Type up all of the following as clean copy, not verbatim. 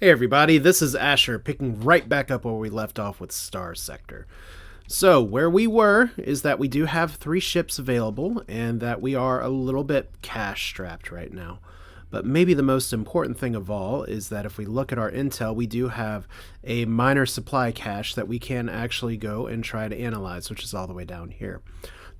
Hey everybody, this is Asher, picking right back up where we left off with Starsector. So, where we were is that we do have 3 ships available, and that we are a little bit cash-strapped right now. But maybe the most important thing of all is that if we look at our intel, we do have a minor supply cache that we can actually go and try to analyze, which is all the way down here.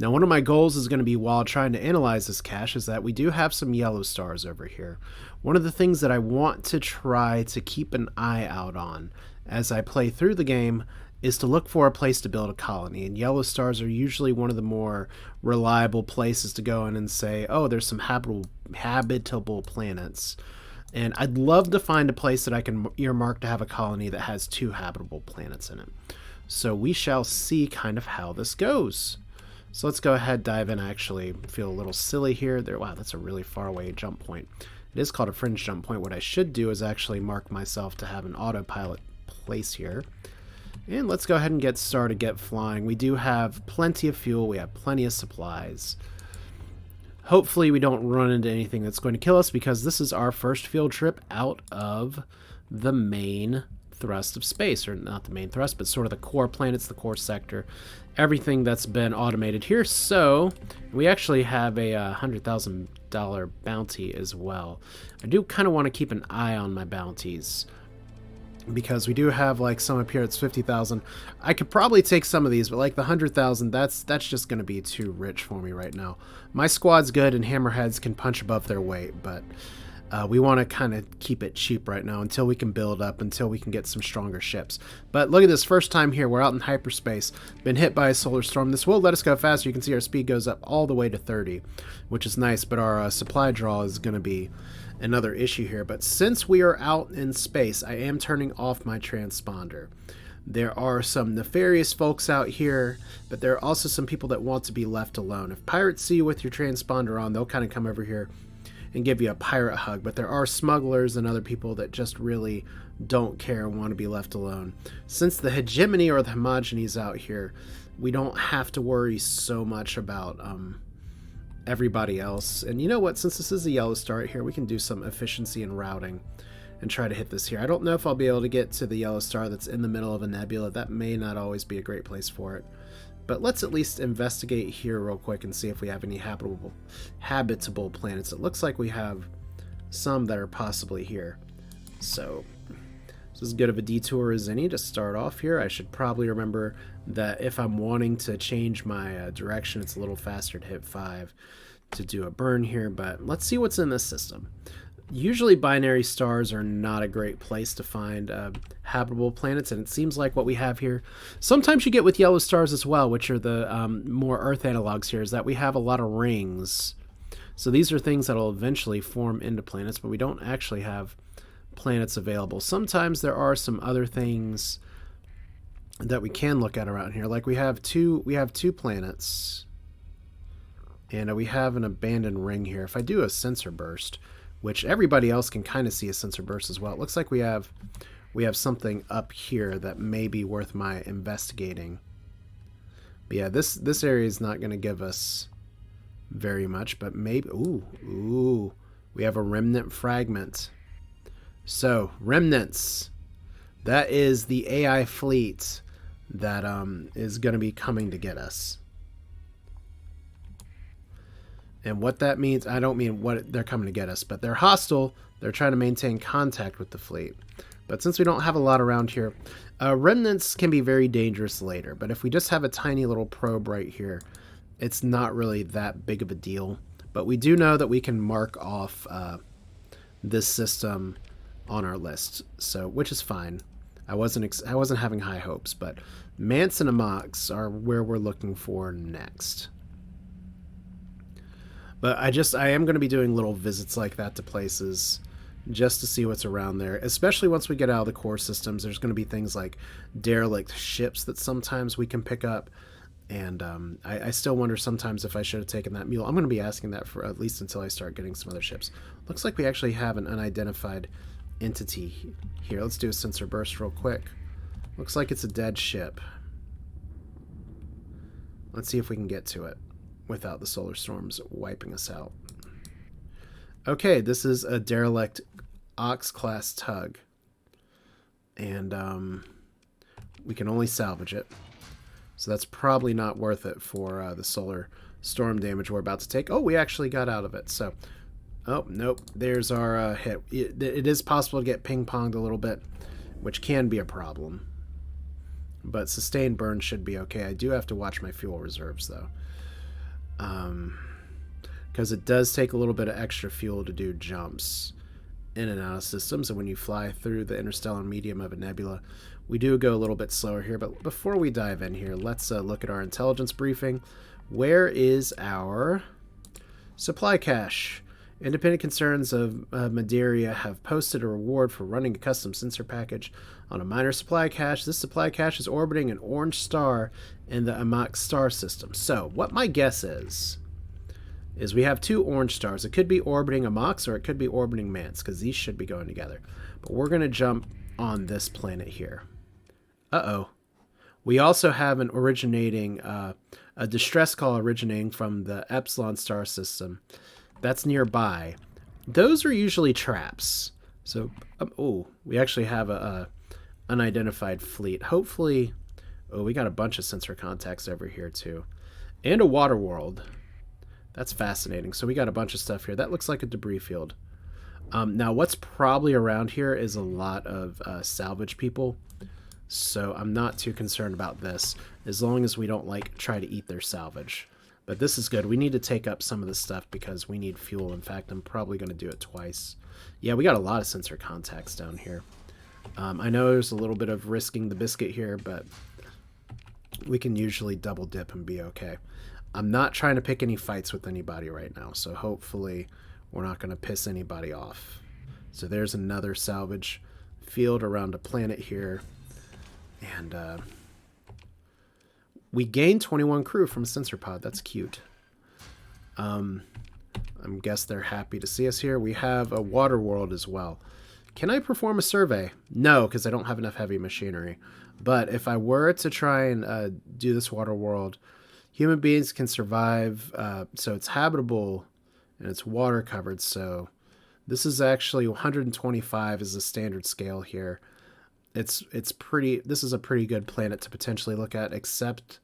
Now, one of my goals is going to be, while trying to analyze this cache, is that we do have some yellow stars over here. One of the things that I want to try to keep an eye out on as I play through the game is to look for a place to build a colony, and yellow stars are usually one of the more reliable places to go in and say, oh, there's some habitable planets. And I'd love to find a place that I can earmark to have a colony that has 2 habitable planets in it. So we shall see kind of how this goes. So let's go ahead, dive in. I actually feel a little silly here. Wow, that's a really far away jump point. It is called a fringe jump point. What I should do is actually mark myself to have an autopilot place here. And let's go ahead and get started, get flying. We do have plenty of fuel. We have plenty of supplies. Hopefully we don't run into anything that's going to kill us, because this is our first field trip out of the main thrust of space, or not the main thrust, but sort of the core planets, the core sector, everything that's been automated here. So we actually have a $100,000 bounty as well. I do kind of want to keep an eye on my bounties, because we do have like some up here. It's 50,000. I could probably take some of these, but like the 100,000, that's just going to be too rich for me right now. My squad's good, and Hammerheads can punch above their weight, but we want to kind of keep it cheap right now until we can build up, until we can get some stronger ships. But look at this, first time here, we're out in hyperspace, been hit by a solar storm. This will let us go faster. You can see our speed goes up all the way to 30, which is nice, but our supply draw is going to be another issue here. But since we are out in space, I am turning off my transponder. There are some nefarious folks out here, but there are also some people that want to be left alone. If pirates see you with your transponder on, they'll kind of come over here and give you a pirate hug. But there are smugglers and other people that just really don't care and want to be left alone. Since the hegemony or the homogeny is out here, we don't have to worry so much about everybody else. And you know what? Since this is a yellow star right here, we can do some efficiency and routing and try to hit this here. I don't know if I'll be able to get to the yellow star that's in the middle of a nebula. That may not always be a great place for it. But let's at least investigate here real quick and see if we have any habitable planets. It looks like we have some that are possibly here. So this is as good of a detour as any to start off here. I should probably remember that if I'm wanting to change my direction, it's a little faster to hit 5 to do a burn here. But let's see what's in this system. Usually binary stars are not a great place to find habitable planets, and it seems like what we have here, sometimes you get with yellow stars as well, which are the more Earth analogs here, is that we have a lot of rings. So these are things that will eventually form into planets, but we don't actually have planets available. Sometimes there are some other things that we can look at around here, like we have two planets, and we have an abandoned ring here. If I do a sensor burst, which everybody else can kind of see a sensor burst as well, it looks like we have something up here that may be worth my investigating. But yeah, this area is not going to give us very much, but maybe, ooh, we have a remnant fragment. So remnants, that is the AI fleet that is going to be coming to get us. And what that means, I don't mean what they're coming to get us, but they're hostile. They're trying to maintain contact with the fleet. But since we don't have a lot around here, remnants can be very dangerous later. But if we just have a tiny little probe right here, it's not really that big of a deal. But we do know that we can mark off this system on our list, so which is fine. I wasn't having high hopes, but Mance and Amox are where we're looking for next. But I am going to be doing little visits like that to places just to see what's around there, especially once we get out of the core systems. There's going to be things like derelict ships that sometimes we can pick up, and I still wonder sometimes if I should have taken that mule. I'm going to be asking that for at least until I start getting some other ships. Looks like we actually have an unidentified entity here. Let's do a sensor burst real quick. Looks like it's a dead ship. Let's see if we can get to it without the solar storms wiping us out. Okay, this is a derelict Ox-class tug. And we can only salvage it. So that's probably not worth it for the solar storm damage we're about to take. Oh, we actually got out of it. So, oh, nope. There's our hit. It is possible to get ping-ponged a little bit, which can be a problem. But sustained burn should be okay. I do have to watch my fuel reserves, though. Because it does take a little bit of extra fuel to do jumps in and out of systems. And when you fly through the interstellar medium of a nebula, we do go a little bit slower here. But before we dive in here, let's look at our intelligence briefing. Where is our supply cache? Independent concerns of Madeira have posted a reward for running a custom sensor package on a minor supply cache. This supply cache is orbiting an orange star in the Amak star system. So, what my guess is we have two orange stars. It could be orbiting Amaks or it could be orbiting Mance, because these should be going together. But we're going to jump on this planet here. Uh-oh. We also have an originating, a distress call originating from the Epsilon star system. That's nearby. Those are usually traps. So, oh, we actually have a unidentified fleet. Hopefully, oh, we got a bunch of sensor contacts over here too. And a water world. That's fascinating. So we got a bunch of stuff here. That looks like a debris field. Now, what's probably around here is a lot of salvage people. So I'm not too concerned about this, as long as we don't, like, try to eat their salvage. But this is good. We need to take up some of this stuff because we need fuel. In fact, I'm probably going to do it twice. Yeah, we got a lot of sensor contacts down here. I know there's a little bit of risking the biscuit here, but we can usually double dip and be okay. I'm not trying to pick any fights with anybody right now, so hopefully we're not going to piss anybody off. So there's another salvage field around a planet here. And we gained 21 crew from a sensor pod. That's cute. I guess they're happy to see us here. We have a water world as well. Can I perform a survey? No, because I don't have enough heavy machinery. But if I were to try and do this water world, human beings can survive, so it's habitable and it's water covered. So this is actually 125 is the standard scale here. It's pretty. This is a pretty good planet to potentially look at, except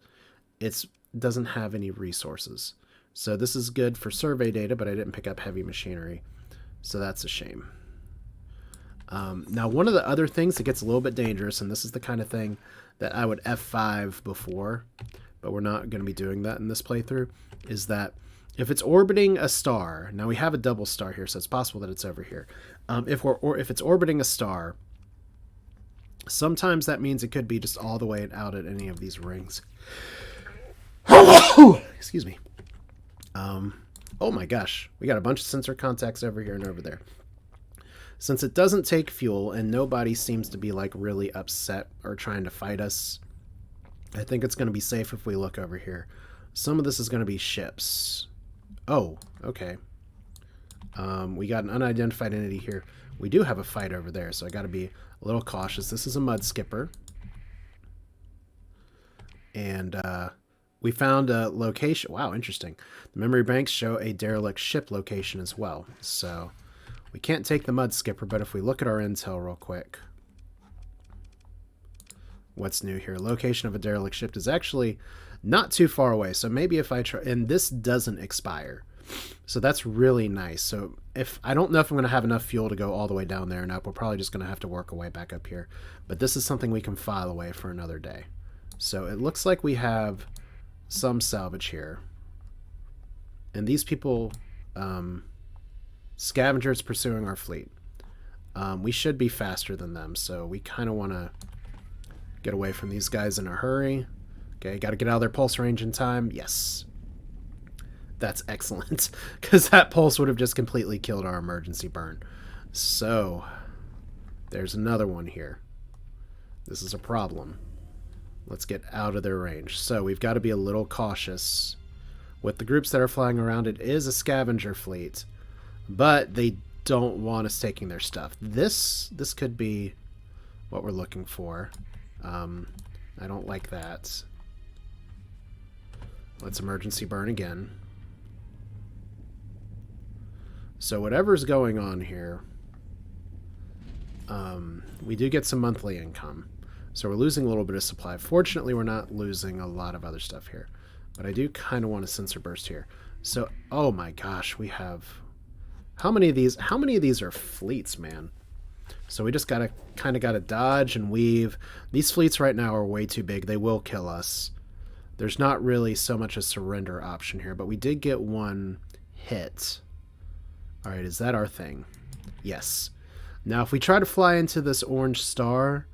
it doesn't have any resources. So this is good for survey data, but I didn't pick up heavy machinery, so that's a shame. Now, one of the other things that gets a little bit dangerous, and this is the kind of thing that I would F5 before, but we're not going to be doing that in this playthrough, is that if it's orbiting a star, now we have a double star here, so it's possible that it's over here. If it's orbiting a star, sometimes that means it could be just all the way out at any of these rings. Excuse me. Oh my gosh, we got a bunch of sensor contacts over here and over there. Since it doesn't take fuel and nobody seems to be like really upset or trying to fight us, I think it's going to be safe if we look over here. Some of this is going to be ships. Oh, okay. We got an unidentified entity here. We do have a fight over there, so I got to be a little cautious. This is a mud skipper. And we found a location. Wow, interesting. The memory banks show a derelict ship location as well. So we can't take the mud skipper, but if we look at our intel real quick. What's new here? Location of a derelict ship is actually not too far away. So maybe if I try, and this doesn't expire. So that's really nice. So if I don't know if I'm going to have enough fuel to go all the way down there and up, we're probably just going to have to work our way back up here. But this is something we can file away for another day. So it looks like we have some salvage here. And these people, scavengers pursuing our fleet. We should be faster than them, so we kind of want to get away from these guys in a hurry. Okay, got to get out of their pulse range in time. Yes. That's excellent, because that pulse would have just completely killed our emergency burn. So, there's another one here. This is a problem. Let's get out of their range. So, we've got to be a little cautious with the groups that are flying around. It is a scavenger fleet, but they don't want us taking their stuff. This could be what we're looking for. I don't like that. Let's emergency burn again. So whatever's going on here, we do get some monthly income. So we're losing a little bit of supply. Fortunately, we're not losing a lot of other stuff here. But I do kind of want a sensor burst here. So, oh my gosh, we have... How many of these are fleets, man? So we just kind of gotta dodge and weave. These fleets right now are way too big. They will kill us. There's not really so much a surrender option here, but we did get one hit. All right, is that our thing? Yes. Now, if we try to fly into this orange star,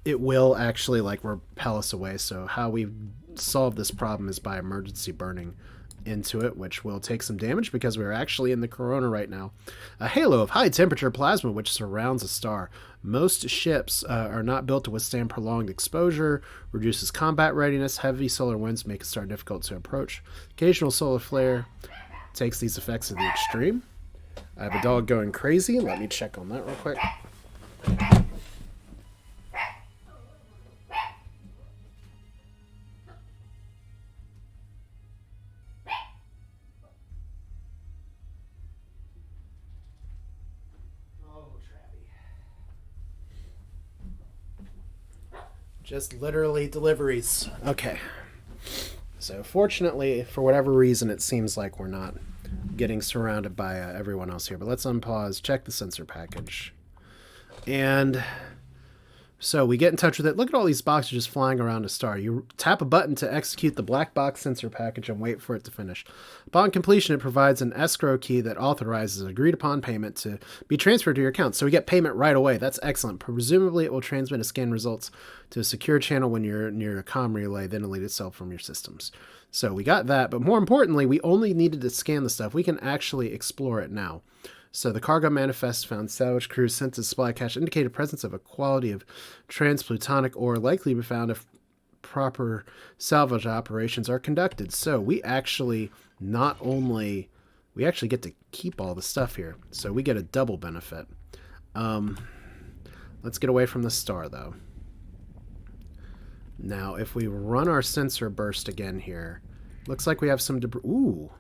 it will actually like repel us away. So how we solve this problem is by emergency burning into it, which will take some damage because we're actually in the corona right now. A halo of high temperature plasma which surrounds a star. Most ships are not built to withstand prolonged exposure, reduces combat readiness, heavy solar winds make a star difficult to approach. Occasional solar flare takes these effects to the extreme. I have a dog going crazy. Let me check on that real quick. Just literally deliveries. Okay. So fortunately, for whatever reason, it seems like we're not getting surrounded by everyone else here. But let's unpause, check the sensor package. And so we get in touch with it. Look at all these boxes just flying around a star. You tap a button to execute the black box sensor package and wait for it to finish. Upon completion, it provides an escrow key that authorizes an agreed upon payment to be transferred to your account. So we get payment right away. That's excellent. Presumably, it will transmit a scan results to a secure channel when you're near a comm relay, then delete itself from your systems. So we got that, but more importantly, we only needed to scan the stuff. We can actually explore it now. So the cargo manifest found salvage crews sent to supply cache indicated presence of a quality of transplutonic ore likely to be found if proper salvage operations are conducted. So we actually get to keep all the stuff here. So we get a double benefit. Let's get away from the star though. Now if we run our sensor burst again here, looks like we have some debris. Ooh.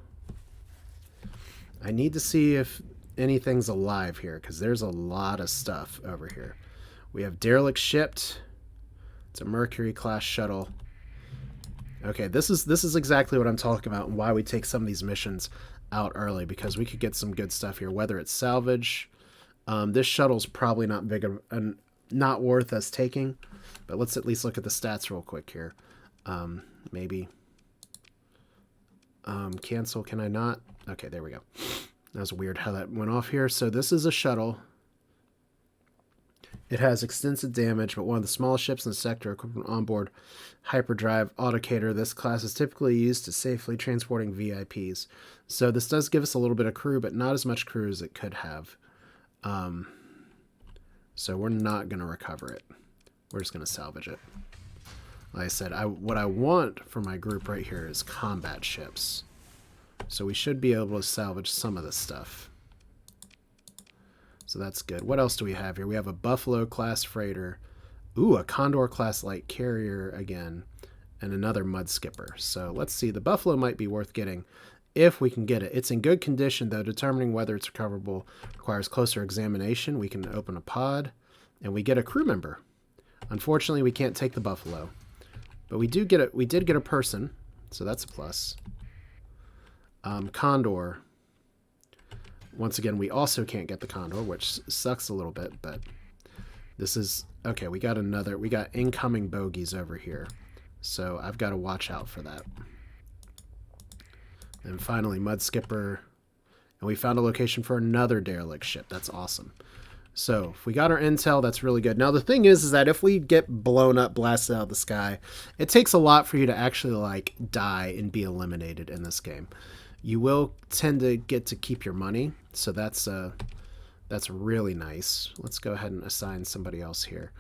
I need to see if anything's alive here because there's a lot of stuff over here. We have derelict shipped. It's a Mercury class shuttle. Okay, this is exactly what I'm talking about and why we take some of these missions out early, because we could get some good stuff here, whether it's salvage. This shuttle's probably not big and not worth us taking, but let's at least look at the stats real quick here. Maybe cancel. Can I not? Okay, there we go. That was weird how that went off here. So this is a shuttle. It has extensive damage, but one of the smallest ships in the sector equipped with onboard hyperdrive autocator. This class is typically used to safely transporting VIPs. So this does give us a little bit of crew, but not as much crew as it could have. So we're not going to recover it. We're just going to salvage it. Like I said, what I want for my group right here is combat ships. So we should be able to salvage some of this stuff. So that's good. What else do we have here? We have a Buffalo class freighter. Ooh, a Condor class light carrier again. And another mud skipper. So let's see. The Buffalo might be worth getting if we can get it. It's in good condition, though. Determining whether it's recoverable requires closer examination. We can open a pod and we get a crew member. Unfortunately, we can't take the Buffalo. But we did get a person. So that's a plus. Condor. Once again, we also can't get the Condor, which sucks a little bit, but this is okay. We got incoming bogeys over here, so I've got to watch out for that. And finally, mud skipper, and we found a location for another derelict ship. That's awesome. So if we got our intel, that's really good. Now the thing is that if we get blown up, blasted out of the sky, it takes a lot for you to actually like die and be eliminated in this game. You will tend to get to keep your money, so that's really nice. Let's go ahead and assign somebody else here.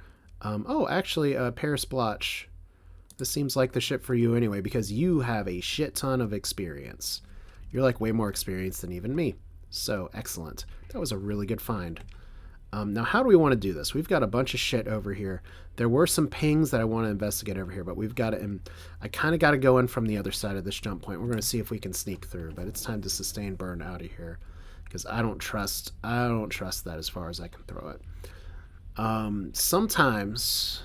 Oh, actually, Paris Blotch. This seems like the ship for you anyway, because you have a shit ton of experience. You're like way more experienced than even me. So, excellent. That was a really good find. Now, how do we want to do this? We've got a bunch of shit over here. There were some pings that I want to investigate over here, but we've got to... I kind of got to go in from the other side of this jump point. We're going to see if we can sneak through, but it's time to sustain burn out of here, because I don't trust that as far as I can throw it. Sometimes,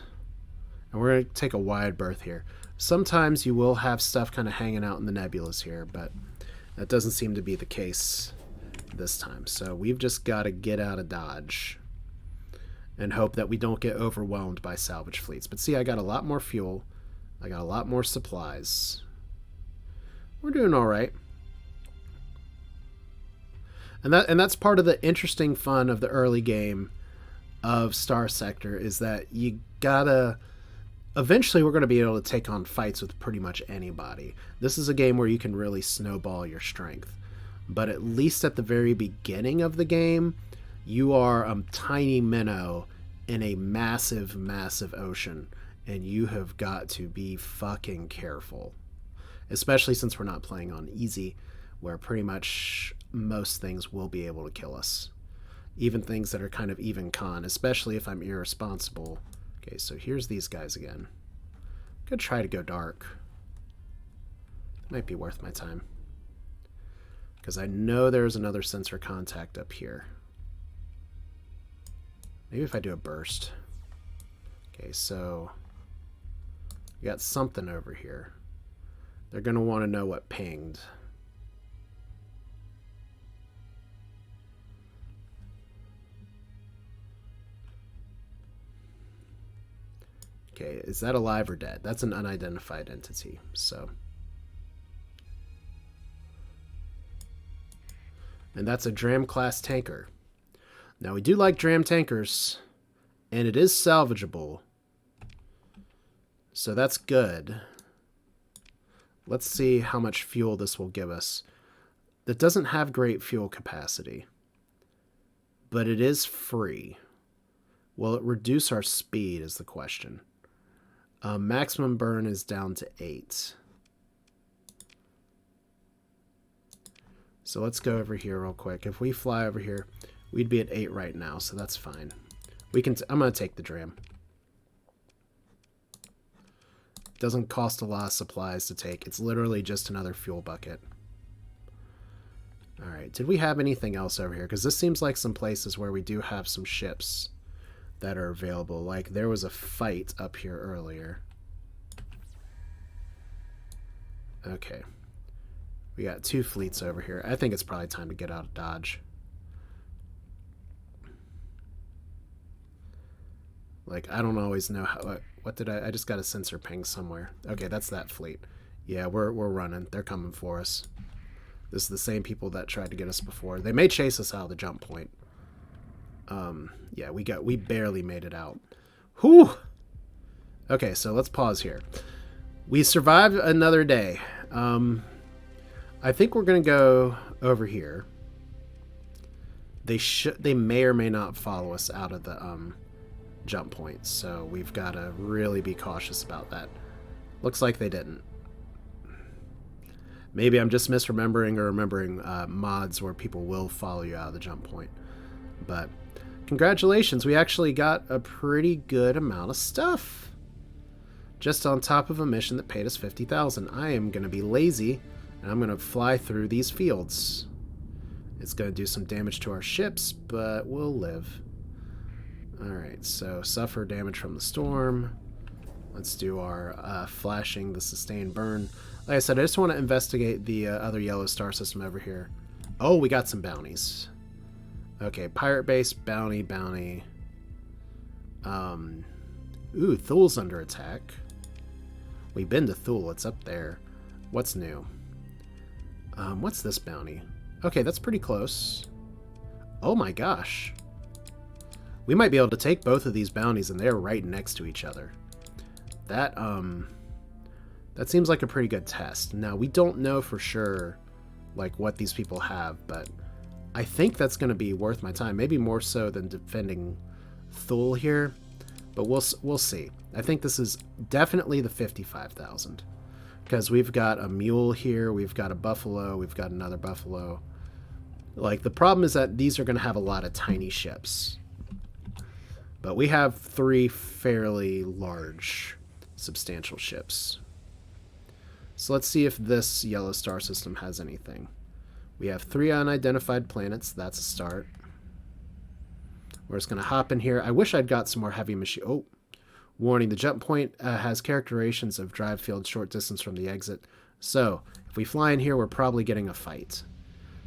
and we're going to take a wide berth here, sometimes you will have stuff kind of hanging out in the nebulas here, but that doesn't seem to be the case this time. So we've just got to get out of Dodge and hope that we don't get overwhelmed by salvage fleets. But see, I got a lot more fuel. I got a lot more supplies. We're doing all right. And that's part of the interesting fun of the early game of Starsector, is that you gotta... Eventually, we're going to be able to take on fights with pretty much anybody. This is a game where you can really snowball your strength. But at least at the very beginning of the game, you are a tiny minnow in a massive, massive ocean. And you have got to be fucking careful. Especially since we're not playing on easy, where pretty much most things will be able to kill us. Even things that are kind of even con, especially if I'm irresponsible. Okay, so here's these guys again. I'm gonna try to go dark. Might be worth my time. Because I know there's another sensor contact up here. Maybe if I do a burst. Okay, so we got something over here. They're gonna want to know what pinged. Okay, is that alive or dead? That's an unidentified entity, so. And that's a Dram-class tanker. Now, we do like Dram tankers, and it is salvageable. So that's good. Let's see how much fuel this will give us. That doesn't have great fuel capacity, but it is free. Will it reduce our speed is the question. Maximum burn is down to 8. So let's go over here real quick. If we fly over here, we'd be at 8 right now, so that's fine. We can. I'm going to take the Dram. Doesn't cost a lot of supplies to take. It's literally just another fuel bucket. Alright, did we have anything else over here? Because this seems like some places where we do have some ships that are available. Like, there was a fight up here earlier. Okay. We got 2 fleets over here. I think it's probably time to get out of Dodge. Like, I don't always know how... What did I just got a sensor ping somewhere. Okay, that's that fleet. Yeah, we're running. They're coming for us. This is the same people that tried to get us before. They may chase us out of the jump point. Yeah, we barely made it out. Whew! Okay, so let's pause here. We survived another day. I think we're gonna go over here. They may or may not follow us out of the jump point, so we've got to really be cautious about that. Looks like they didn't. Maybe I'm just misremembering or remembering mods where people will follow you out of the jump point. But congratulations, we actually got a pretty good amount of stuff. Just on top of a mission that paid us 50,000. I am going to be lazy, and I'm going to fly through these fields. It's going to do some damage to our ships, but we'll live. Alright, so suffer damage from the storm. Let's do our flashing the sustained burn. Like I said, I just want to investigate the other yellow star system over here. Oh, we got some bounties. Okay, pirate base, bounty. Ooh, Thul's under attack. We've been to Thul, it's up there. What's new? What's this bounty? Okay, that's pretty close. Oh my gosh. We might be able to take both of these bounties, and they're right next to each other. That seems like a pretty good test. Now, we don't know for sure, like, what these people have, but I think that's going to be worth my time. Maybe more so than defending Thul here, but we'll see. I think this is definitely the 55,000, because we've got a mule here, we've got a buffalo, we've got another buffalo. Like, the problem is that these are going to have a lot of tiny ships. But we have 3 fairly large, substantial ships. So let's see if this yellow star system has anything. We have 3 unidentified planets. That's a start. We're just going to hop in here. I wish I'd got some more heavy machine. Oh, warning, the jump point has characterizations of drive field short distance from the exit. So if we fly in here, we're probably getting a fight.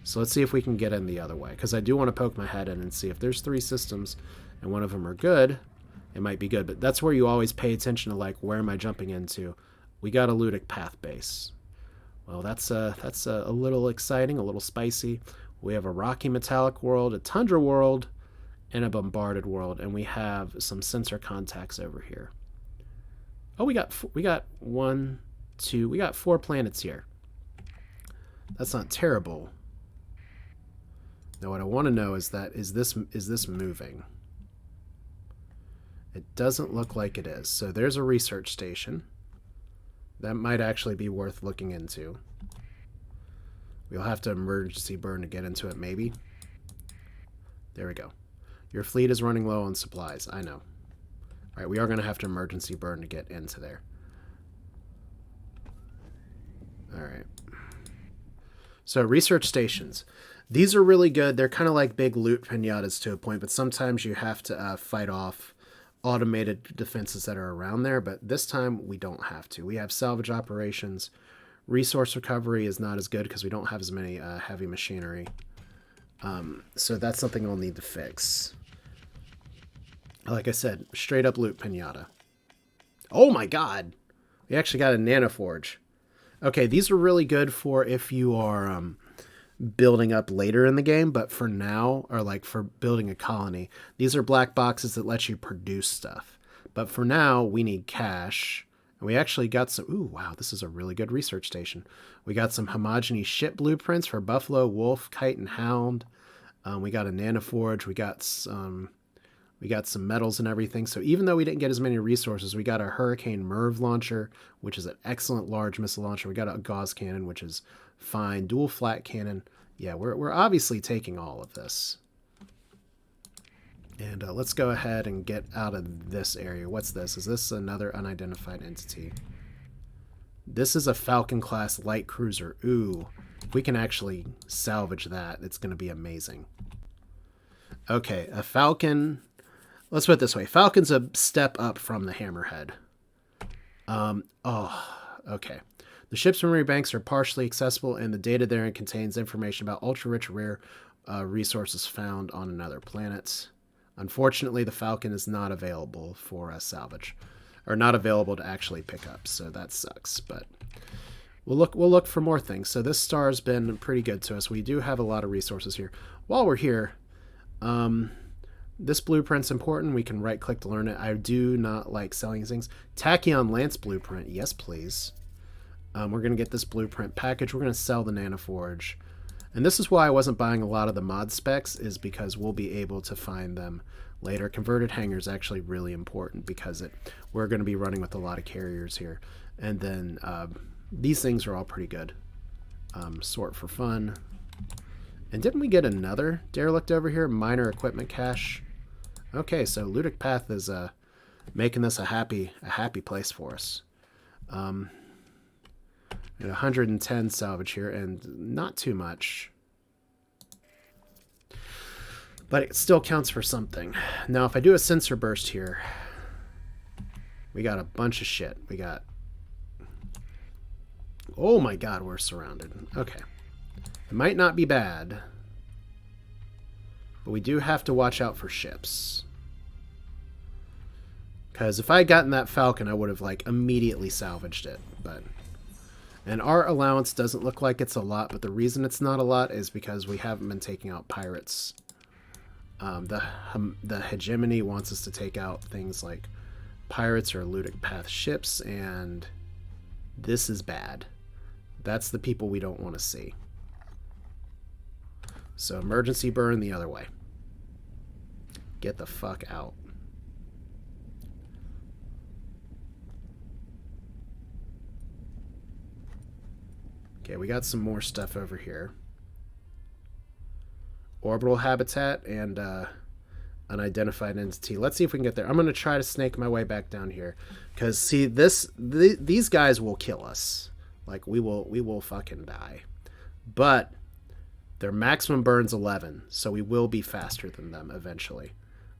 So let's see if we can get in the other way, because I do want to poke my head in and see if there's 3 systems and one of them are good. It might be good, but that's where you always pay attention to, like, where am I jumping into? We got a Luddic Path base. Well, that's a little exciting, a little spicy. We have a rocky metallic world, a tundra world, and a bombarded world, and we have some sensor contacts over here. Oh, we got 4 planets here. That's not terrible. Now, what I want to know is this moving? It doesn't look like it is. So there's a research station. That might actually be worth looking into. We'll have to emergency burn to get into it, maybe. There we go. Your fleet is running low on supplies. I know. All right, we are going to have to emergency burn to get into there. All right. So research stations. These are really good. They're kind of like big loot pinatas to a point, but sometimes you have to fight off automated defenses that are around there, but this time we don't have to. We have salvage operations. Resource recovery is not as good because we don't have as many heavy machinery. So that's something I'll need to fix. Like I said, straight up loot pinata. Oh my god! We actually got a nanoforge. Okay, these are really good for if you are building up later in the game, but for now, or like for building a colony, these are black boxes that let you produce stuff. But for now, we need cash. And we actually got some... Ooh, wow, this is a really good research station. We got some homogeny ship blueprints for Buffalo, Wolf, Kite, and Hound. We got a nanoforge. We got some metals and everything. So even though we didn't get as many resources, we got a Hurricane Merv launcher, which is an excellent large missile launcher. We got a Gauss cannon, which is fine. Dual flat cannon. Yeah, we're obviously taking all of this. And let's go ahead and get out of this area. What's this? Is this another unidentified entity? This is a Falcon-class light cruiser. Ooh, if we can actually salvage that, it's going to be amazing. Okay, a Falcon... Let's put it this way. Falcon's a step up from the Hammerhead. Okay. The ship's memory banks are partially accessible, and the data therein contains information about ultra-rich rare resources found on another planet. Unfortunately, the Falcon is not available for salvage, or not available to actually pick up, so that sucks. But we'll look for more things. So this star's been pretty good to us. We do have a lot of resources here. While we're here, this blueprint's important. We can right-click to learn it. I do not like selling things. Tachyon Lance blueprint, yes please. We're going to get this blueprint package. We're going to sell the nanoforge. And this is why I wasn't buying a lot of the mod specs, is because we'll be able to find them later. Converted hangar is actually really important because we're going to be running with a lot of carriers here. And then these things are all pretty good. Sort for fun. And didn't we get another derelict over here? Minor equipment cache. Okay, so Luddic Path is making this a happy place for us. 110 salvage here, and not too much. But it still counts for something. Now, if I do a sensor burst here, we got a bunch of shit. We got... Oh my god, we're surrounded. Okay. It might not be bad, but we do have to watch out for ships. Because if I had gotten that Falcon, I would have, like, immediately salvaged it, but... And our allowance doesn't look like it's a lot, but the reason it's not a lot is because we haven't been taking out pirates. The hegemony wants us to take out things like pirates or Luddic Path ships, and this is bad. That's the people we don't want to see. So emergency burn the other way. Get the fuck out. Okay, we got some more stuff over here. Orbital habitat and unidentified entity. Let's see if we can get there. I'm going to try to snake my way back down here. Because, see, these guys will kill us. Like, we will fucking die. But their maximum burn's 11, so we will be faster than them eventually.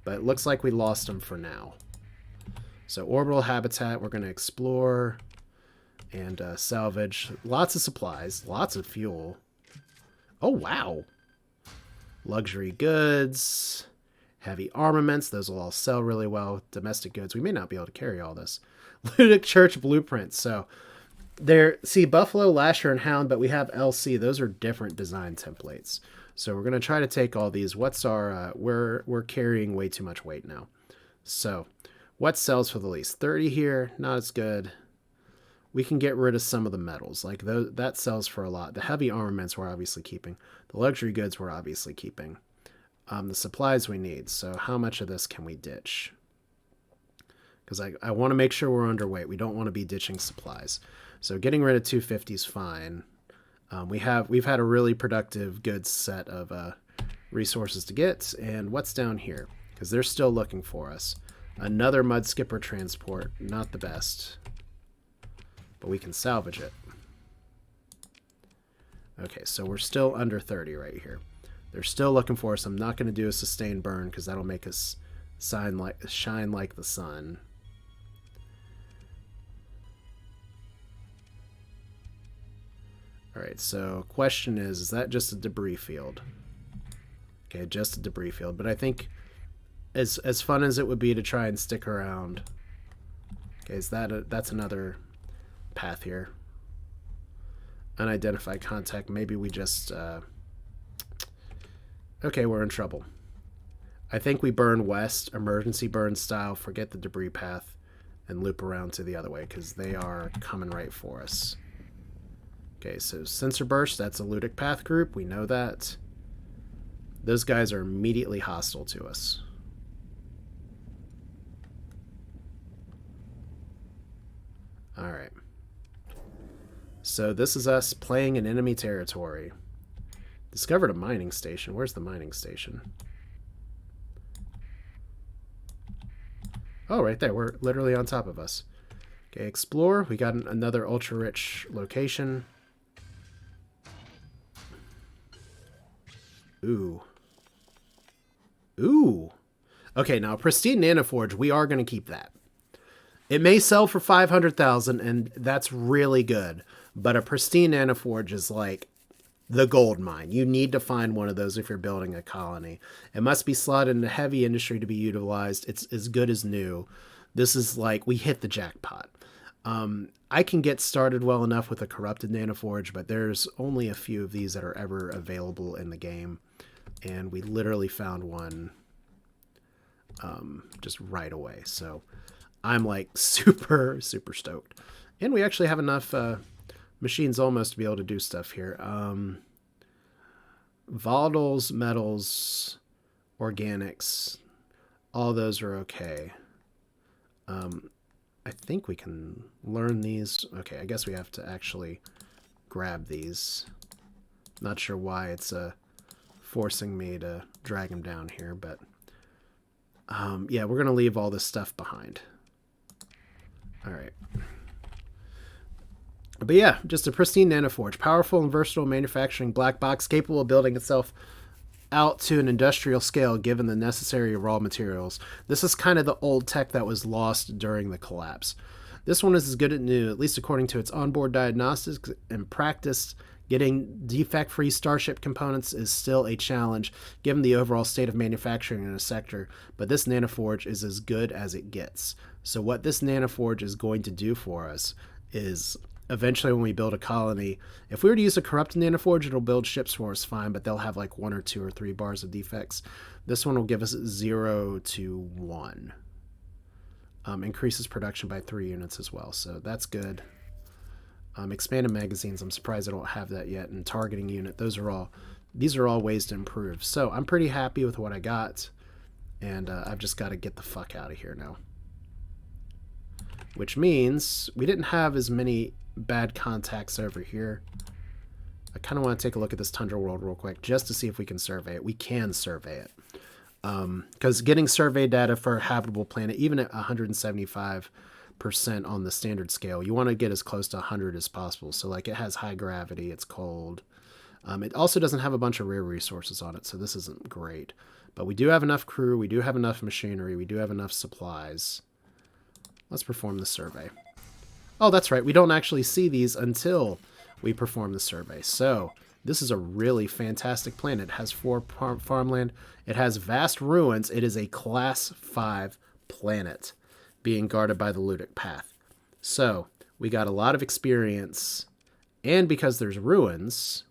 But it looks like we lost them for now. So orbital habitat, we're going to explore and salvage. Lots of supplies, lots of fuel. Oh, wow. Luxury goods, heavy armaments. Those will all sell really well. Domestic goods. We may not be able to carry all this. Luddic Church blueprints. So there, see, Buffalo, Lasher, and Hound, but we have LC. Those are different design templates. So we're going to try to take all these. What's our, we're carrying way too much weight now. So what sells for the least? 30 here, not as good. We can get rid of some of the metals. Like that sells for a lot. The heavy armaments we're obviously keeping. The luxury goods we're obviously keeping. The supplies we need. So how much of this can we ditch? Because I want to make sure we're underweight. We don't want to be ditching supplies. So getting rid of 250 is fine. We've had a really productive good set of resources to get. And what's down here? Because they're still looking for us. Another mud skipper transport. Not the best. But we can salvage it. Okay, so we're still under 30 right here. They're still looking for us. I'm not going to do a sustained burn because that'll make us shine like the sun. All right, so question is that just a debris field? Okay, just a debris field. But I think as fun as it would be to try and stick around. Okay, that's another path here. Unidentified contact. Maybe we just... okay, we're in trouble. I think we burn west, emergency burn style, forget the debris path, and loop around to the other way, because they are coming right for us. Okay, so sensor burst, that's a Luddic Path group. We know that. Those guys are immediately hostile to us. Alright. So this is us playing in enemy territory. Discovered a mining station. Where's the mining station? Oh, right there. We're literally on top of us. Okay, explore. We got another ultra-rich location. Ooh. Ooh. Okay, now pristine nanoforge, we are going to keep that. It may sell for 500,000, and that's really good. But a pristine nanoforge is like the gold mine. You need to find one of those if you're building a colony. It must be slotted into heavy industry to be utilized. It's as good as new. This is like, we hit the jackpot. I can get started well enough with a corrupted nanoforge, but there's only a few of these that are ever available in the game. And we literally found one just right away. So I'm like super, super stoked. And we actually have enough machines almost to be able to do stuff here. Volatiles, metals, organics, all those are okay. I think we can learn these. Okay, I guess we have to actually grab these. Not sure why it's forcing me to drag them down here, but yeah, we're going to leave all this stuff behind. All right. But yeah, just a pristine nanoforge. Powerful and versatile manufacturing black box, capable of building itself out to an industrial scale given the necessary raw materials. This is kind of the old tech that was lost during the collapse. This one is as good as new, at least according to its onboard diagnostics and practice. Getting defect-free Starship components is still a challenge given the overall state of manufacturing in a sector, but this nanoforge is as good as it gets. So what this nanoforge is going to do for us is eventually when we build a colony, if we were to use a corrupted nanoforge, it'll build ships for us fine, but they'll have like 1 or 2 or 3 bars of defects. This one will give us 0 to 1. Increases production by 3 units as well, so that's good. Expanded magazines, I'm surprised I don't have that yet. And targeting unit, these are all ways to improve. So I'm pretty happy with what I got, and I've just got to get the fuck out of here now. Which means we didn't have as many bad contacts over here. I kind of want to take a look at this Tundra World real quick just to see if we can survey it. We can survey it. Because getting survey data for a habitable planet, even at 175% on the standard scale, you want to get as close to 100 as possible. So like it has high gravity, it's cold. It also doesn't have a bunch of rare resources on it, so this isn't great. But we do have enough crew, we do have enough machinery, we do have enough supplies. Let's perform the survey. Oh, that's right. We don't actually see these until we perform the survey. So this is a really fantastic planet. It has 4 farmland. It has vast ruins. It is a class 5 planet being guarded by the Luddic Path. So we got a lot of experience. And because there's ruins,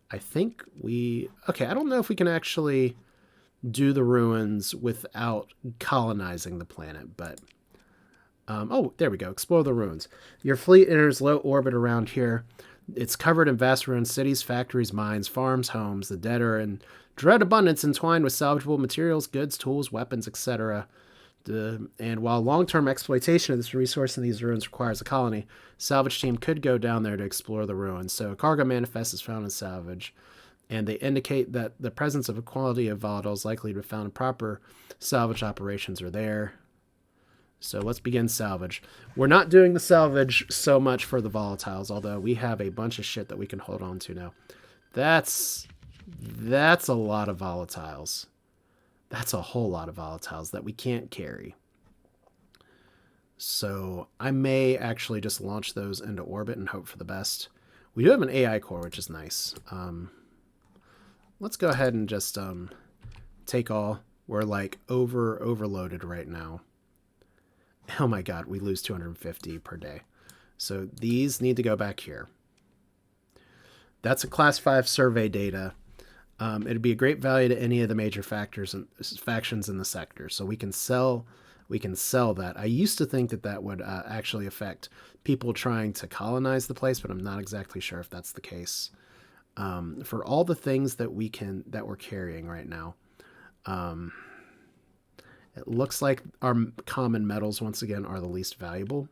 I think we... Okay, I don't know if we can actually do the ruins without colonizing the planet, but... oh, there we go. Explore the ruins. Your fleet enters low orbit around here. It's covered in vast ruined cities, factories, mines, farms, homes. The dead are in dread abundance, entwined with salvageable materials, goods, tools, weapons, etc. And while long-term exploitation of this resource in these ruins requires a colony, salvage team could go down there to explore the ruins. So a cargo manifest is found in salvage, and they indicate that the presence of a quality of volatiles likely to be found in proper salvage operations are there. So let's begin salvage. We're not doing the salvage so much for the volatiles, although we have a bunch of shit that we can hold on to now. That's a lot of volatiles. That's a whole lot of volatiles that we can't carry. So I may actually just launch those into orbit and hope for the best. We do have an AI core, which is nice. Let's go ahead and just take all. We're like overloaded right now. Oh my god, we lose 250 per day. So these need to go back here. That's a class 5 survey data. It'd be a great value to any of the major factions in the sector. So we can sell that. I used to think that would actually affect people trying to colonize the place, but I'm not exactly sure if that's the case. For all the things that we're carrying right now, it looks like our common metals, once again, are the least valuable.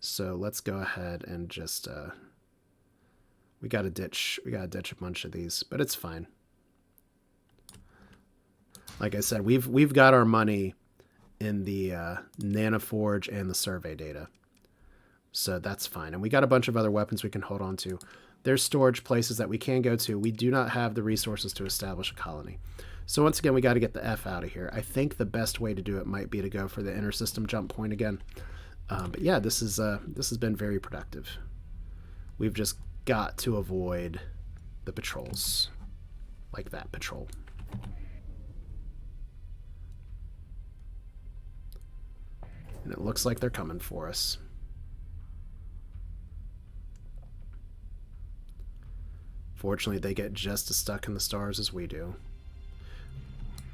So let's go ahead and just... we gotta ditch a bunch of these, but it's fine. Like I said, we've got our money in the nanoforge and the survey data. So that's fine. And we got a bunch of other weapons we can hold on to. There's storage places that we can go to. We do not have the resources to establish a colony. So once again, we got to get the F out of here. I think the best way to do it might be to go for the inter-system jump point again. But yeah, this has been very productive. We've just got to avoid the patrols. Like that patrol. And it looks like they're coming for us. Fortunately, they get just as stuck in the stars as we do.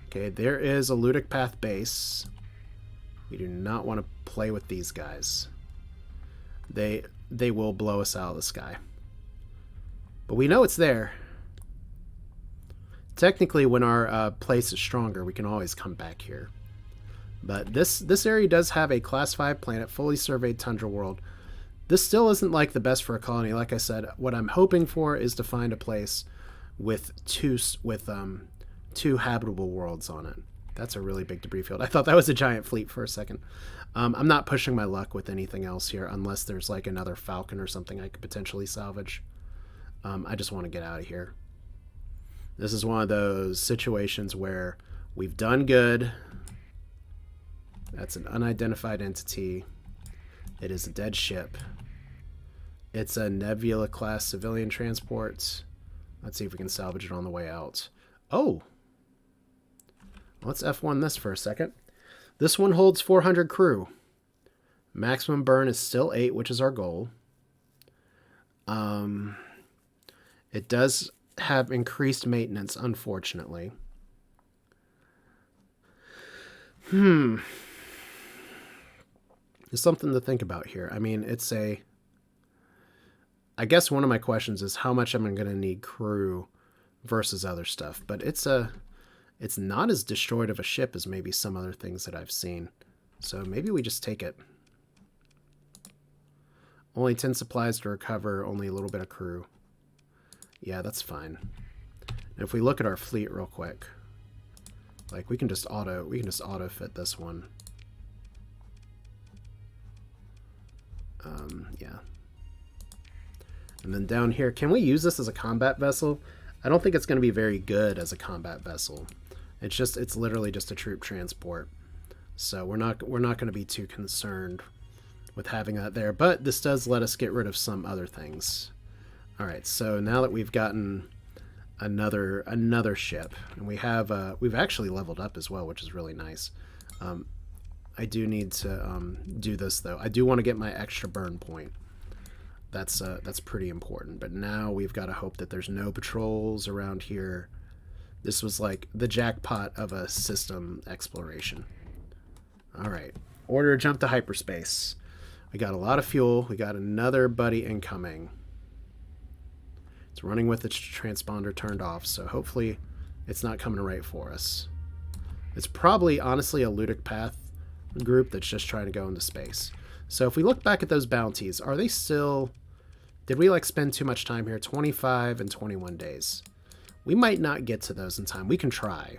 Okay, there is a Luddic Path base. We do not want to play with these guys. They will blow us out of the sky. But we know it's there. Technically, when our place is stronger, we can always come back here. But this area does have a class 5 planet, fully surveyed tundra world. This still isn't like the best for a colony. Like I said, what I'm hoping for is to find a place with two habitable worlds on it. That's a really big debris field. I thought that was a giant fleet for a second. I'm not pushing my luck with anything else here unless there's like another Falcon or something I could potentially salvage. I just want to get out of here. This is one of those situations where we've done good. That's an unidentified entity. It is a dead ship. It's a Nebula class civilian transport. Let's see if we can salvage it on the way out. Oh! Let's F1 this for a second. This one holds 400 crew. Maximum burn is still 8, which is our goal. It does have increased maintenance, unfortunately. There's something to think about here. I mean, it's a... I guess one of my questions is how much am I going to need crew versus other stuff. But it's not as destroyed of a ship as maybe some other things that I've seen. So maybe we just take it. Only 10 supplies to recover, only a little bit of crew. Yeah, that's fine. And if we look at our fleet real quick, like we can just auto fit this one. Yeah. And then down here, can we use this as a combat vessel? I don't think it's going to be very good as a combat vessel. It's literally just a troop transport. So we're not going to be too concerned with having that there, but this does let us get rid of some other things. All right, so now that we've gotten another ship, and we've actually leveled up as well, which is really nice. I do need to do this though. I do want to get my extra burn point. That's pretty important. But now we've got to hope that there's no patrols around here. This was like the jackpot of a system exploration. All right, order to jump to hyperspace. We got a lot of fuel. We got another buddy incoming. It's running with its transponder turned off, so hopefully it's not coming right for us. It's probably, honestly, a Luddic Path group that's just trying to go into space. So if we look back at those bounties, are they still... Did we, like, spend too much time here? 25 and 21 days. We might not get to those in time. We can try.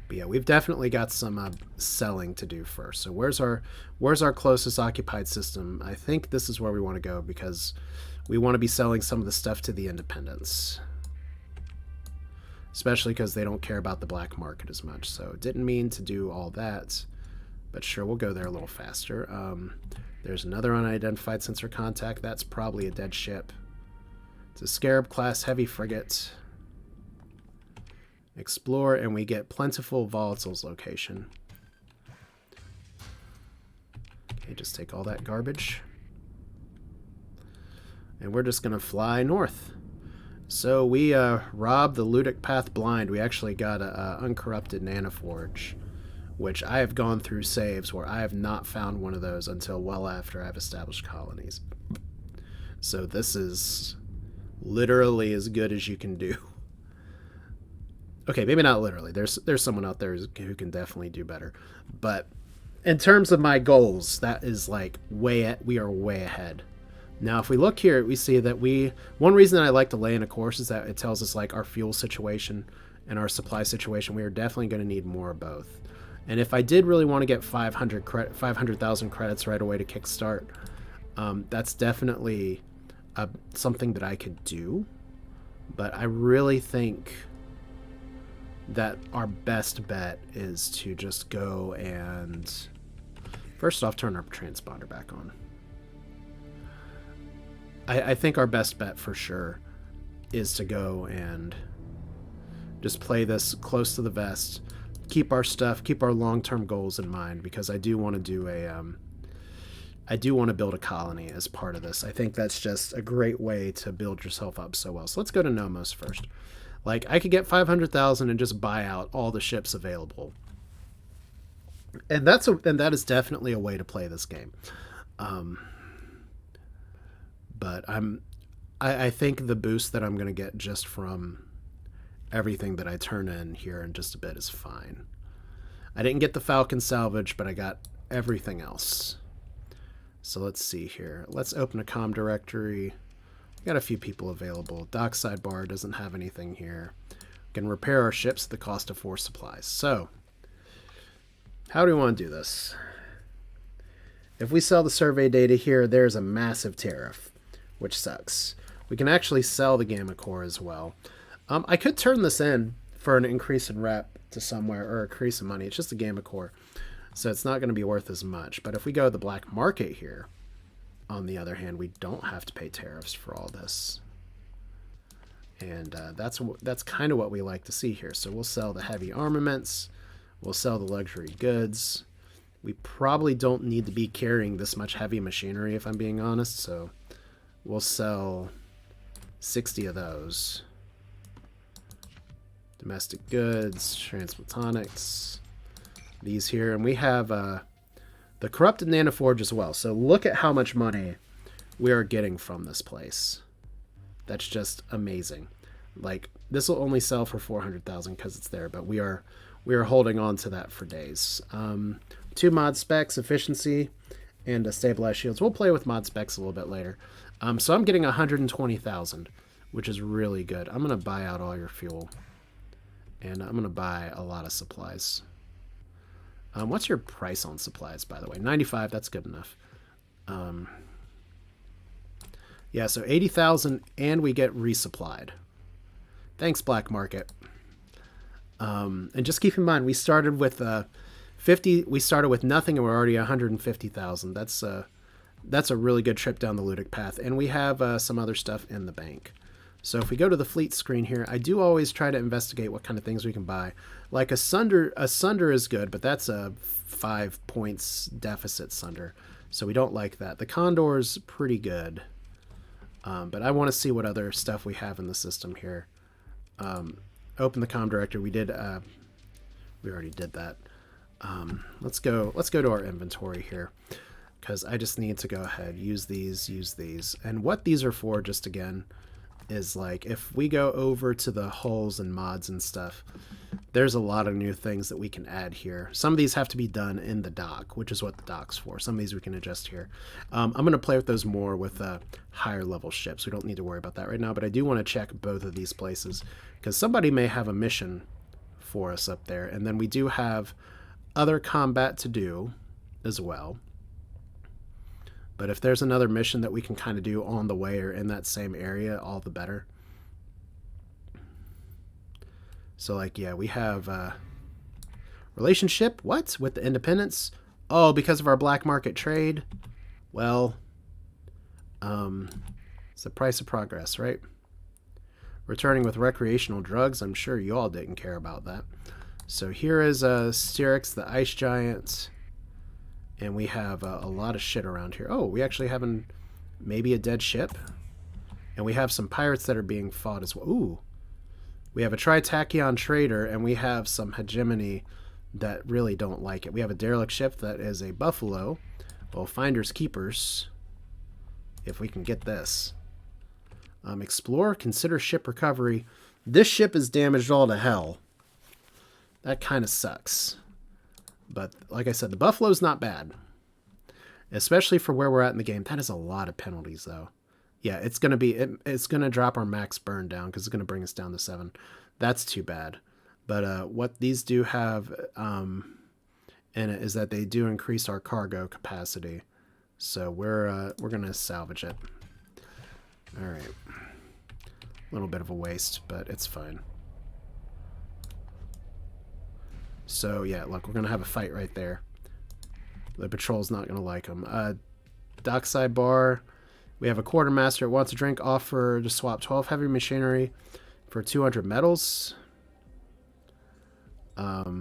But yeah, we've definitely got some selling to do first. So where's our closest occupied system? I think this is where we want to go because we want to be selling some of the stuff to the independents. Especially because they don't care about the black market as much. So didn't mean to do all that. But sure, we'll go there a little faster. There's another unidentified sensor contact. That's probably a dead ship. It's a Scarab-class heavy frigate. Explore, and we get plentiful volatiles location. Okay, just take all that garbage. And we're just going to fly north. So we robbed the Luddic Path blind. We actually got a uncorrupted nanoforge, which I have gone through saves where I have not found one of those until well after I've established colonies. So this is literally as good as you can do. Okay, maybe not literally. There's someone out there who can definitely do better. But in terms of my goals, that is like we are way ahead. Now, if we look here, we see that one reason that I like to lay in a course is that it tells us like our fuel situation and our supply situation. We are definitely going to need more of both. And if I did really want to get 500,000 credits right away to kickstart, that's definitely something that I could do. But I really think that our best bet is to just go and first off turn our transponder back on. I think our best bet for sure is to go and just play this close to the vest, keep our stuff, keep our long-term goals in mind, because I do want to do I do want to build a colony as part of this. I think that's just a great way to build yourself up so well. So let's go to Nomos first. Like, I could get 500,000 and just buy out all the ships available. And that is definitely a way to play this game. But I think the boost that I'm going to get just from everything that I turn in here in just a bit is fine. I didn't get the Falcon salvage, but I got everything else. So let's see here. Let's open a comm directory. Got a few people available. Dockside bar doesn't have anything here. We can repair our ships at the cost of 4 supplies. So, how do we want to do this? If we sell the survey data here, there's a massive tariff, which sucks. We can actually sell the gamma core as well. I could turn this in for an increase in rep to somewhere, or a increase in money. It's just a gamma core, so it's not going to be worth as much. But if we go to the black market here, on the other hand, we don't have to pay tariffs for all this. And that's kind of what we like to see here. So we'll sell the heavy armaments. We'll sell the luxury goods. We probably don't need to be carrying this much heavy machinery, if I'm being honest. So we'll sell 60 of those. Domestic goods, transplantonics, these here. And we have... the corrupted nanoforge as well. So look at how much money we are getting from this place. That's just amazing. Like, this will only sell for 400,000 because it's there, but we are holding on to that for days. 2 mod specs, efficiency, and stabilized shields. We'll play with mod specs a little bit later. So I'm getting 120,000, which is really good. I'm going to buy out all your fuel, and I'm going to buy a lot of supplies. What's your price on supplies, by the way? 95, that's good enough. Yeah, so 80,000, and we get resupplied. Thanks, Black Market. And just keep in mind, we started with 50. We started with nothing, and we're already 150,000. That's a really good trip down the Luddic Path, and we have some other stuff in the bank. So if we go to the fleet screen here, I do always try to investigate what kind of things we can buy. Like a sunder is good, but that's a 5 points deficit sunder, so we don't like that. The Condor's pretty good, but I want to see what other stuff we have in the system here. Open the comm director. We already did that. Let's go to our inventory here, because I just need to go ahead, use these. And what these are for, just again, is like if we go over to the hulls and mods and stuff, there's a lot of new things that we can add here. Some of these have to be done in the dock, which is what the dock's for. Some of these we can adjust here. I'm going to play with those more with higher level ships. We don't need to worry about that right now, but I do want to check both of these places, because somebody may have a mission for us up there, and then we do have other combat to do as well. But if there's another mission that we can kind of do on the way or in that same area, all the better. So, like, yeah, we have relationship. What? With the independents? Oh, because of our black market trade? Well, it's the price of progress, right? Returning with recreational drugs. I'm sure you all didn't care about that. So here is Styrex, the ice giant. And we have a lot of shit around here. Oh, we actually have maybe a dead ship. And we have some pirates that are being fought as well. Ooh. We have a tri-tachyon trader, and we have some hegemony that really don't like it. We have a derelict ship that is a buffalo. Well, finders keepers. If we can get this. Explore, consider ship recovery. This ship is damaged all to hell. That kind of sucks. But like I said, the Buffalo's not bad, especially for where we're at in the game. That is a lot of penalties, though. Yeah, it's gonna be it's gonna drop our max burn down, because it's gonna bring us down to 7. That's too bad. But what these do have in it is that they do increase our cargo capacity. So we're gonna salvage it. All right, a little bit of a waste, but it's fine. So, yeah, look, we're going to have a fight right there. The patrol's not going to like them. Dockside bar. We have a quartermaster that wants a drink. Offer to swap 12 heavy machinery for 200 metals. Yeah,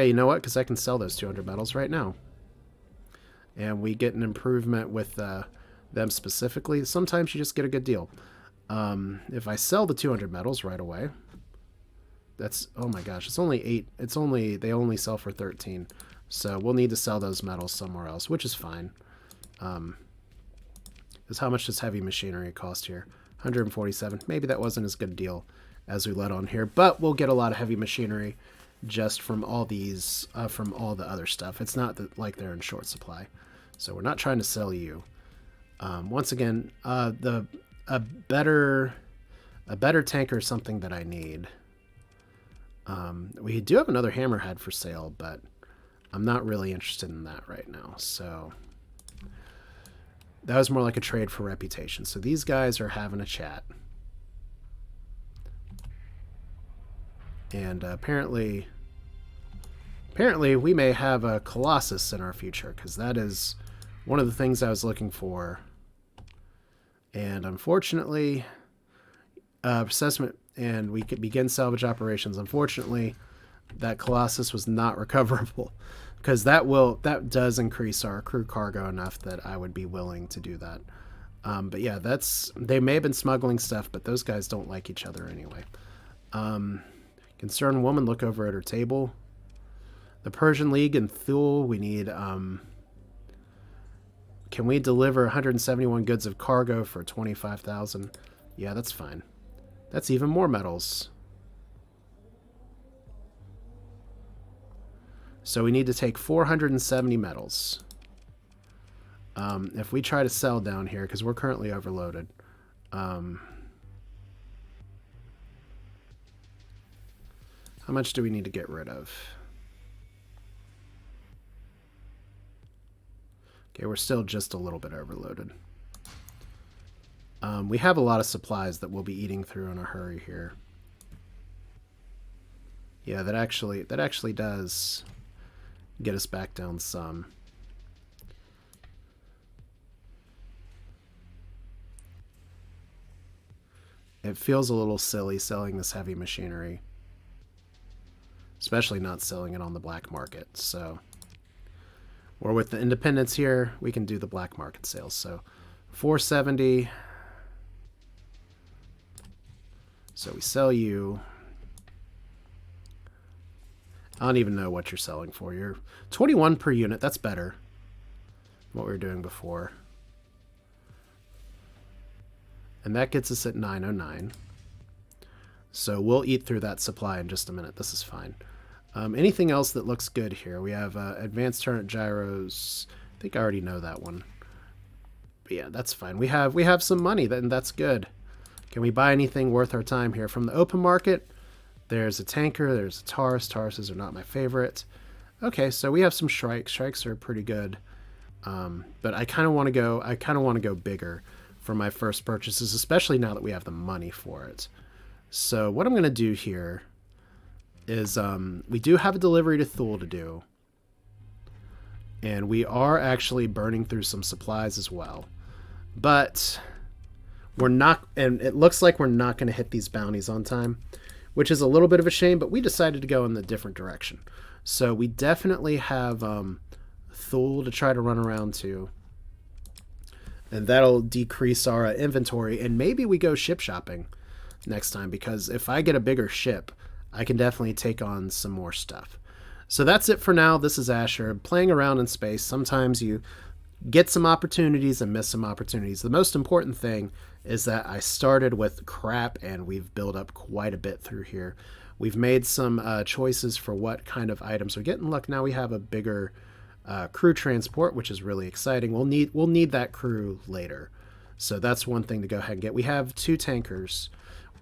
you know what? Because I can sell those 200 metals right now. And we get an improvement with them specifically. Sometimes you just get a good deal. If I sell the 200 metals right away... That's, oh my gosh, it's only 8. They only sell for 13. So we'll need to sell those metals somewhere else, which is fine. Because how much does heavy machinery cost here? 147. Maybe that wasn't as good a deal as we let on here, but we'll get a lot of heavy machinery just from all these, from all the other stuff. It's not like they're in short supply. So we're not trying to sell you. Once again, a better tanker is something that I need. We do have another hammerhead for sale, but I'm not really interested in that right now. So that was more like a trade for reputation. So these guys are having a chat. And apparently we may have a Colossus in our future, because that is one of the things I was looking for. And unfortunately, assessment, and we could begin salvage operations. Unfortunately, that Colossus was not recoverable, because that does increase our crew cargo enough that I would be willing to do that. But yeah, they may have been smuggling stuff, but those guys don't like each other anyway. Concerned woman, look over at her table. The Persian League and Thule, we need... can we deliver 171 goods of cargo for 25,000? Yeah, that's fine. That's even more metals. So we need to take 470 metals. If we try to sell down here, because we're currently overloaded. How much do we need to get rid of? Okay, we're still just a little bit overloaded. We have a lot of supplies that we'll be eating through in a hurry here. Yeah, that actually does get us back down some. It feels a little silly selling this heavy machinery, especially not selling it on the black market. So we're with the independents here, we can do the black market sales. So 470. So we sell you. I don't even know what you're selling for. You're 21 per unit. That's better than what we were doing before. And that gets us at 909. So we'll eat through that supply in just a minute. This is fine. Anything else that looks good here? We have advanced turret gyros. I think I already know that one. But yeah, that's fine. We have some money, and that's good. Can we buy anything worth our time here? From the open market, there's a tanker, there's a Taurus. Tauruses are not my favorite. Okay, so we have some Shrikes. Shrikes are pretty good. But I kind of want to go bigger for my first purchases, especially now that we have the money for it. So what I'm going to do here is we do have a delivery to Thule to do. And we are actually burning through some supplies as well. But we're not, and it looks like we're not going to hit these bounties on time, which is a little bit of a shame, but we decided to go in the different direction. So we definitely have Thule to try to run around to. And that'll decrease our inventory, and maybe we go ship shopping next time, because if I get a bigger ship, I can definitely take on some more stuff. So that's it for now. This is Asher, playing around in space. Sometimes you get some opportunities and miss some opportunities. The most important thing is that I started with crap, and we've built up quite a bit through here. We've made some choices for what kind of items we get, and look, now we have a bigger crew transport, which is really exciting. We'll need that crew later, so that's one thing to go ahead and get. We have 2 tankers.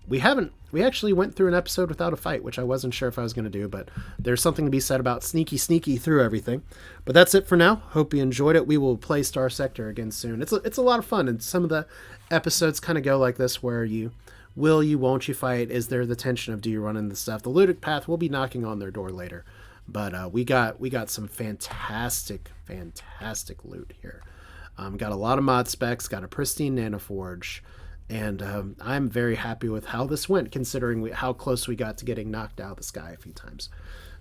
We actually went through an episode without a fight, which I wasn't sure if I was going to do, but there's something to be said about sneaky through everything. But that's it for now. Hope you enjoyed it. We will play Starsector again soon. It's a lot of fun, and some of the episodes kind of go like this, where you won't you fight? Is there the tension of do you run into stuff? The Luddic Path, we'll be knocking on their door later. But we got some fantastic loot here. Got a lot of mod specs, got a pristine nanoforge, and I'm very happy with how this went, considering how close we got to getting knocked out of the sky a few times.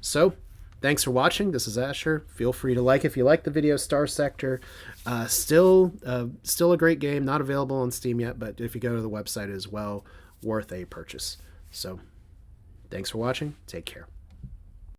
So, thanks for watching. This is Asher. Feel free to like if you like the video. Starsector, still a great game. Not available on Steam yet, but if you go to the website as well, worth a purchase. So, thanks for watching. Take care.